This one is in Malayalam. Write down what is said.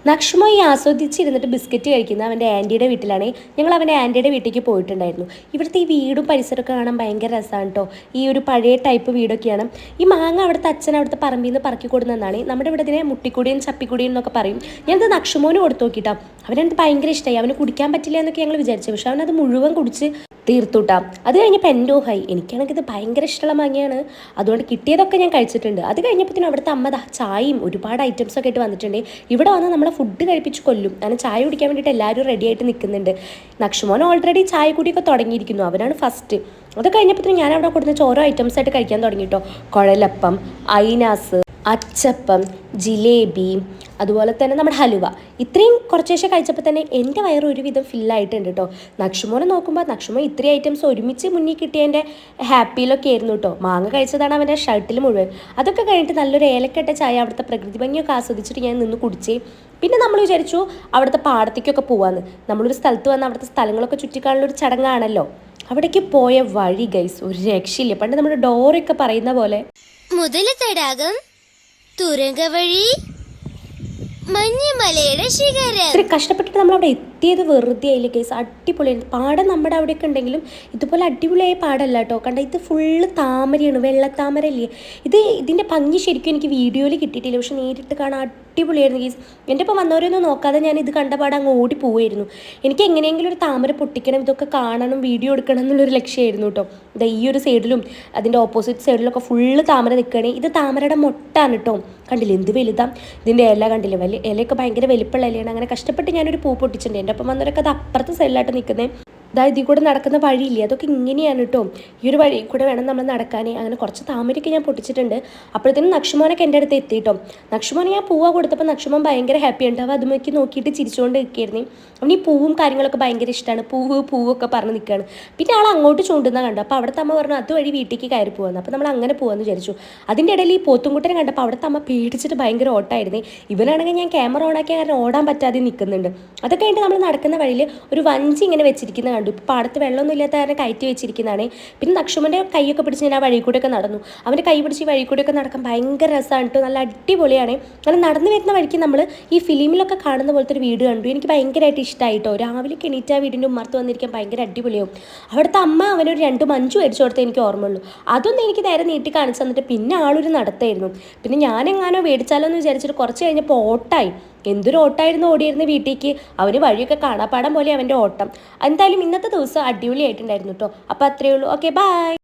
നക്ഷമ ഈ ആസ്വദിച്ചിരുന്നിട്ട് ബിസ്ക്കറ്റ് കഴിക്കുന്ന അവൻ്റെ ആൻറ്റിയുടെ വീട്ടിലാണ്. ഞങ്ങൾ അവൻ്റെ ആൻറ്റിയുടെ വീട്ടിലേക്ക് പോയിട്ടുണ്ടായിരുന്നു. ഇവിടുത്തെ ഈ വീടും പരിസരമൊക്കെ കാണാൻ ഭയങ്കര രസമാണ് കേട്ടോ. ഈ ഒരു പഴയ ടൈപ്പ് വീടൊക്കെയാണ്. ഈ മാങ്ങ അവിടുത്തെ അച്ഛൻ അവിടുത്തെ പറമ്പിൽ നിന്ന് പറക്കി കൊടുക്കുന്നതാണ്. നമ്മുടെ ഇവിടെ ഇതിനെ മുട്ടിക്കുടിയും ചപ്പിക്കുടിയും എന്നൊക്കെ പറയും. ഞാനത് നക്ഷമോന് കൊടുത്തു നോക്കിയിട്ടാ. അവനത് ഭയങ്കര ഇഷ്ടമായി. അവന് കുടിക്കാൻ പറ്റില്ല എന്നൊക്കെ ഞങ്ങൾ വിചാരിച്ചു. പക്ഷെ അവനത് മുഴുവൻ കുടിച്ച് തീർത്തുട്ടാം. അത് കഴിഞ്ഞപ്പോൾ എൻ്റെ ഊഹായി. എനിക്കാണെങ്കിൽ ഇത് ഭയങ്കര ഇഷ്ടമുള്ള മാങ്ങയാണ്. അതുകൊണ്ട് കിട്ടിയതൊക്കെ ഞാൻ കഴിച്ചിട്ടുണ്ട്. അത് കഴിഞ്ഞപ്പോഴത്തേനും അവിടുത്തെ അമ്മ ചായയും ഒരുപാട് ഐറ്റംസൊക്കെ ആയിട്ട് വന്നിട്ടുണ്ട്. ഇവിടെ വന്ന് നമ്മളെ ഫുഡ് കഴിപ്പിച്ച് കൊല്ലും. അങ്ങനെ ചായ കുടിക്കാൻ വേണ്ടിയിട്ട് എല്ലാവരും റെഡി ആയിട്ട് നിൽക്കുന്നുണ്ട്. നക്ഷമോൻ ഓൾറെഡി ചായ കുടിയൊക്കെ തുടങ്ങിയിരിക്കുന്നു. അവനാണ് ഫസ്റ്റ്. അത് കഴിഞ്ഞപ്പോഴത്തേനും ഞാൻ അവിടെ കൊടുത്ത ഓരോ ഐറ്റംസ് ആയിട്ട് കഴിക്കാൻ തുടങ്ങി കേട്ടോ. കുഴലപ്പം, ഐനാസ്, അച്ചപ്പം, ജിലേബി, അതുപോലെ തന്നെ നമ്മുടെ ഹലുവ. ഇത്രയും കുറച്ചേശം കഴിച്ചപ്പോൾ തന്നെ എൻ്റെ വയറ് ഒരുവിധം ഫില്ലായിട്ടുണ്ട് കേട്ടോ. നക്ഷമോനെ നോക്കുമ്പോൾ നക്ഷമോ ഇത്രയും ഐറ്റംസ് ഒരുമിച്ച് മുന്നിൽ കിട്ടിയതിൻ്റെ ഹാപ്പിയിലൊക്കെ ആയിരുന്നു കേട്ടോ. മാങ്ങ കഴിച്ചതാണ് അവൻ്റെ ഷർട്ടിൽ മുഴുവൻ. അതൊക്കെ കഴിഞ്ഞിട്ട് നല്ലൊരു ഏലക്കെട്ട ചായ അവിടുത്തെ പ്രകൃതി ഭംഗിയൊക്കെ ആസ്വദിച്ചിട്ട് ഞാൻ നിന്ന് കുടിച്ചേ. പിന്നെ നമ്മൾ വിചാരിച്ചു അവിടുത്തെ പാടത്തേക്കൊക്കെ പോവാന്ന്. നമ്മളൊരു സ്ഥലത്ത് വന്ന് അവിടുത്തെ സ്ഥലങ്ങളൊക്കെ ചുറ്റിക്കാനുള്ളൊരു ചടങ്ങാണല്ലോ. അവിടേക്ക് പോയ വഴി ഗൈസ് ഒരു രക്ഷയില്ല. പണ്ട് നമ്മുടെ ഡോറൊക്കെ പറയുന്ന പോലെ മുതല തടാകം, തുരങ്ക വഴി, മഞ്ഞമലയുടെ ശിഖരം. ഇത്ര കഷ്ടപ്പെട്ടിട്ട് നമ്മളവിടെ എത്തിയത് വെറുതെ ആയില്ല കേസ്. അടിപൊളിയായിരുന്നു. പാടം നമ്മുടെ അവിടെയൊക്കെ ഉണ്ടെങ്കിലും ഇതുപോലെ അടിപൊളിയായ പാടല്ല കേട്ടോ. കണ്ട ഇത് ഫുള്ള് താമരയാണ്, വെള്ളത്താമര ഇല്ലേ. ഇതിൻ്റെ ഭംഗി ശരിക്കും എനിക്ക് വീഡിയോയിൽ കിട്ടിയിട്ടില്ല. പക്ഷെ നേരിട്ട് കാണാൻ അടിപൊളിയായിരുന്നു കേസ്. എൻ്റെ ഇപ്പോൾ വന്നവരൊന്നും നോക്കാതെ ഞാൻ ഇത് കണ്ട പാടം അങ്ങ് ഓടി പോവുമായിരുന്നു. എനിക്ക് എങ്ങനെയെങ്കിലും ഒരു താമര പൊട്ടിക്കണം, ഇതൊക്കെ കാണണം, വീഡിയോ എടുക്കണം എന്നുള്ളൊരു ലക്ഷ്യമായിരുന്നു കേട്ടോ. ഇത് ഈ ഒരു സൈഡിലും അതിൻ്റെ ഓപ്പോസിറ്റ് സൈഡിലൊക്കെ ഫുള്ള് താമര നിൽക്കുകയാണ്. ഇത് താമരയുടെ മൊട്ടാണ് കേട്ടോ. കണ്ടില്ലേ എന്ത് വലുതാ. ഇതിൻ്റെ ഇല കണ്ടില്ലേ, വലിയ ഇലയൊക്കെ ഭയങ്കര വലിപ്പമുള്ള ഇലയാണ്. അങ്ങനെ കഷ്ടപ്പെട്ട് ഞാനൊരു പൂ പൊട്ടിച്ചിട്ടുണ്ട്. എൻ്റെ അപ്പം വന്നവരൊക്കെ അത് അപ്പുറത്തെ സൈഡിലായിട്ട് നിൽക്കുന്നത്. അതായത് ഇതിൽ കൂടെ നടക്കുന്ന വഴിയില്ലേ, അതൊക്കെ ഇങ്ങനെയാണ് കേട്ടോ. ഈ ഒരു വഴി കൂടെ വേണം നമ്മൾ നടക്കാനേ. അങ്ങനെ കുറച്ച് താമരയൊക്കെ ഞാൻ പൊട്ടിച്ചിട്ടുണ്ട്. അപ്പോഴത്തേനും നക്ഷമോനൊക്കെ എൻ്റെ അടുത്ത് എത്തിയിട്ടോ. നക്ഷമോനെ ഞാൻ പൂവ കൊടുത്തപ്പോൾ നക്ഷമോൻ ഭയങ്കര ഹാപ്പി ഉണ്ട്. അവ അതുമൊക്കെ നോക്കിയിട്ട് ചിരിച്ചുകൊണ്ട് നിൽക്കുകയായിരുന്നു. അവന് ഈ പൂവും കാര്യങ്ങളൊക്കെ ഭയങ്കര ഇഷ്ടമാണ്. പൂവൊക്കെ പറഞ്ഞ് നിൽക്കുകയാണ്. പിന്നെ ആൾ അങ്ങോട്ട് ചൂണ്ടുന്ന കണ്ടു. അപ്പോൾ അവിടുത്തെ അമ്മ പറഞ്ഞു അതുവഴി വീട്ടിലേക്ക് കയറി പോകുന്നത്. അപ്പോൾ നമ്മൾ അങ്ങനെ പോകാമെന്ന് വിചാരിച്ചു. അതിൻ്റെ ഇടയിൽ ഈ പോത്തുംകുട്ടനെ കണ്ടപ്പോൾ അവിടുത്തെ അമ്മ പേടിച്ചിട്ട് ഭയങ്കര ഓട്ടമായിരുന്നു. ഇവനാണെങ്കിൽ ഞാൻ ക്യാമറ ഓണാക്കിയ കാരണം ഓടാൻ പറ്റാതെ നിൽക്കുന്നുണ്ട്. അതൊക്കെ കഴിഞ്ഞിട്ട് നമ്മൾ നടക്കുന്ന വഴിയിൽ ഒരു വഞ്ചി ഇങ്ങനെ വെച്ചിരിക്കുന്ന കണ്ടു. ഇപ്പോൾ പാടത്ത് വെള്ളമൊന്നും ഇല്ലാത്ത കാരണം കയറ്റി വെച്ചിരിക്കുന്നതാണ്. പിന്നെ നക്ഷമൻ്റെ കൈയൊക്കെ പിടിച്ച് ഞാൻ ആ വഴി കൂടെയൊക്കെ നടന്നു. അവൻ്റെ കൈ പിടിച്ച് ഈ വഴി കൂടെയൊക്കെ നടക്കാൻ ഭയങ്കര രസമാണ് കേട്ടോ. നല്ല അടിപൊളിയാണ്. അങ്ങനെ നടന്നു വരുന്ന വഴിക്ക് നമ്മൾ ഈ ഫിലിമിലൊക്കെ കാണുന്ന പോലത്തെ ഒരു വീട് കണ്ടു. എനിക്ക് ഭയങ്കരമായിട്ട് ഇഷ്ടമായിട്ടോ. രാവിലെ എണീറ്റ് ആ വീടിൻ്റെ ഉമ്മർത്ത് വന്നിരിക്കാൻ ഭയങ്കര അടിപൊളിയാവും. അവിടുത്തെ അമ്മ അവനൊരു 2 മഞ്ചു മേടിച്ചു കൊടുത്തേ എനിക്ക് ഓർമ്മയുള്ളൂ. അതൊന്നും എനിക്ക് നേരെ നീട്ടി കാണിച്ചു തന്നിട്ട് പിന്നെ ആളൊരു നടത്തായിരുന്നു. പിന്നെ ഞാനെങ്ങാനോ മേടിച്ചാലോ എന്ന് വിചാരിച്ചിട്ട് കുറച്ച് കഴിഞ്ഞപ്പോൾ ഓട്ടായി. എന്തൊരു ഓട്ടമായിരുന്നു ഓടിയിരുന്ന വീട്ടിലേക്ക്. അവന് വഴിയൊക്കെ കാണാപ്പാടം പോലെ അവൻ്റെ ഓട്ടം. എന്തായാലും ഇന്നത്തെ ദിവസം അടിപൊളിയായിട്ടുണ്ടായിരുന്നു കേട്ടോ. അപ്പോൾ അത്രയേ ഉള്ളൂ. Okay bye.